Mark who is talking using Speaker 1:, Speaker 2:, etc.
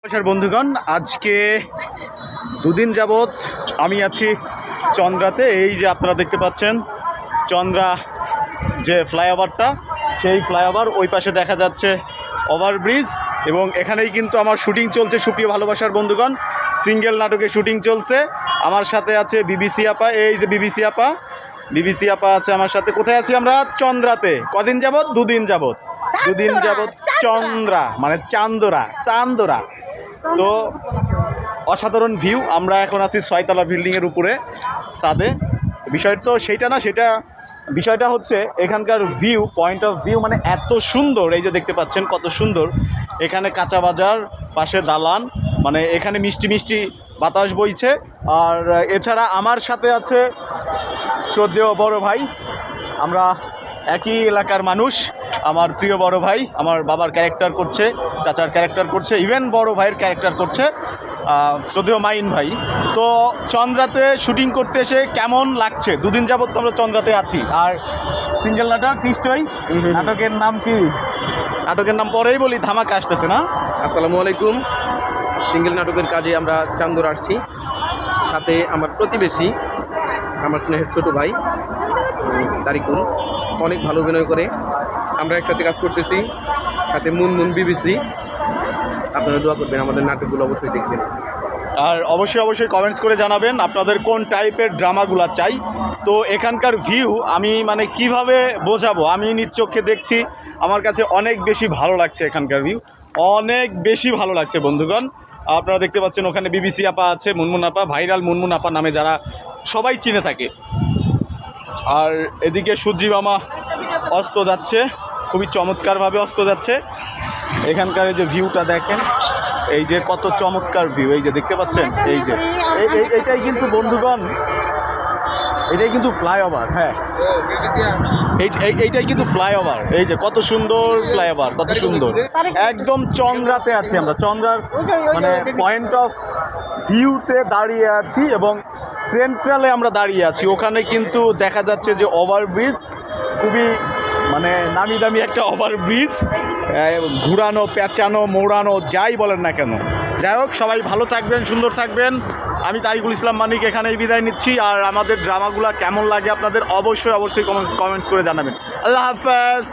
Speaker 1: নমস্কার বন্ধুগণ, আজকে দুদিন যাবৎ আমি আছি চন্দ্রাতে। এই যে আপনারা দেখতে পাচ্ছেন চন্দ্রা যে ফ্লাইওভারটা, সেই ফ্লাইওভার ওই পাশে দেখা যাচ্ছে ওভারব্রিজ, এবং এখানেই কিন্তু আমার শুটিং চলছে। সুপ্রিয় ভালোবাসার বন্ধুগণ, সিঙ্গেল নাটকে শুটিং চলছে। আমার সাথে আছে বিবিসি আপা। এই যে বিবিসি আপা আছে আমার সাথে। কোথায় আছি আমরা? চন্দ্রাতে। কদিন যাবৎ? দুদিন যাবৎ চন্দ্রা মানে চান্দরা। তো অসাধারণ ভিউ। আমরা এখন আছি 6তলা বিল্ডিংয়ের উপরে ছাদে। বিষয়টা তো সেইটা না, বিষয়টা হচ্ছে এখানকার ভিউ, পয়েন্ট অফ ভিউ মানে এত সুন্দর। এই যে দেখতে পাচ্ছেন কত সুন্দর। এখানে কাঁচা বাজার, পাশে দালান, মানে এখানে মিষ্টি মিষ্টি বাতাস বইছে। আর এছাড়া আমার সাথে আছে শ্রদ্ধেয় বড় ভাই। আমরা একই এলাকার মানুষ। আমার প্রিয় বড় ভাই আমার বাবার ক্যারেক্টার করছে, চাচার ক্যারেক্টার করছে, ইভেন বড় ভাইয়ের ক্যারেক্টার করছে শ্রদ্ধেয় মাইন ভাই। তো চন্দ্রাতে শুটিং করতে এসে কেমন লাগছে? দুদিন যাবৎ তো আমরা চন্দ্রাতে আছি। আর সিঙ্গেল নাটক নিশ্চয়ই। নাটকের নাম কি? নাটকের নাম পরেই বলি, ধামাকা আসতেছে না?
Speaker 2: আসসালামু আলাইকুম। সিঙ্গেল নাটকের কাজে আমরা চান্দর আসছি। সাথে আমার প্রতিবেশী, আমার স্নেহের ছোট ভাই তারিকুল, অনেক ভালো অভিনয় করে। আমরা একসাথে কাজ করতেছি, সাথে মুনমুন বিবিসি। আপনারা দোয়া করবেন, আমাদের নাটকগুলো অবশ্যই দেখবেন।
Speaker 1: আর অবশ্যই কমেন্টস করে জানাবেন আপনাদের কোন টাইপের ড্রামাগুলো চাই। তো এখানকার ভিউ আমি মানে কিভাবে বোঝাবো, আমি নিজ চোখে দেখছি, আমার কাছে অনেক বেশি ভালো লাগছে। এখানকার ভিউ অনেক বেশি ভালো লাগছে বন্ধুগণ। আপনারা দেখতে পাচ্ছেন ওখানে বিবিসি আপা আছে, মুনমুন আপা, ভাইরাল মুনমুন আপা নামে যারা সবাই চিনে থাকে। আর এদিকে সূর্যি মামা অস্ত যাচ্ছে, খুবই চমৎকারভাবে অস্ত যাচ্ছে। এখানকার এই যে ভিউটা দেখেন, এই যে কত চমৎকার ভিউ, এই যে দেখতে পাচ্ছেন। এই যে এইটাই কিন্তু বন্ধুগণ, এটাই কিন্তু ফ্লাইওভার। হ্যাঁ, এইটাই কিন্তু ফ্লাইওভার। এই যে কত সুন্দর ফ্লাইওভার, কত সুন্দর। একদম চন্দ্রাতে আছি আমরা, চন্দ্রার মানে পয়েন্ট অফ ভিউতে দাঁড়িয়ে আছি, এবং সেন্ট্রালে আমরা দাঁড়িয়ে আছি। ওখানে কিন্তু দেখা যাচ্ছে যে ওভারব্রিজ, খুবই মানে নামি দামি একটা ওভারব্রিজ, ঘুরানো, পেঁচানো, মোড়ানো, যাই বলেন না কেন। যাই হোক, সবাই ভালো থাকবেন, সুন্দর থাকবেন। আমি তারিকুল ইসলাম মানিক এখানেই বিদায় নিচ্ছি। আর আমাদের ড্রামাগুলো কেমন লাগে আপনাদের অবশ্যই কমেন্টস করে জানাবেন। আল্লাহ হাফেজ।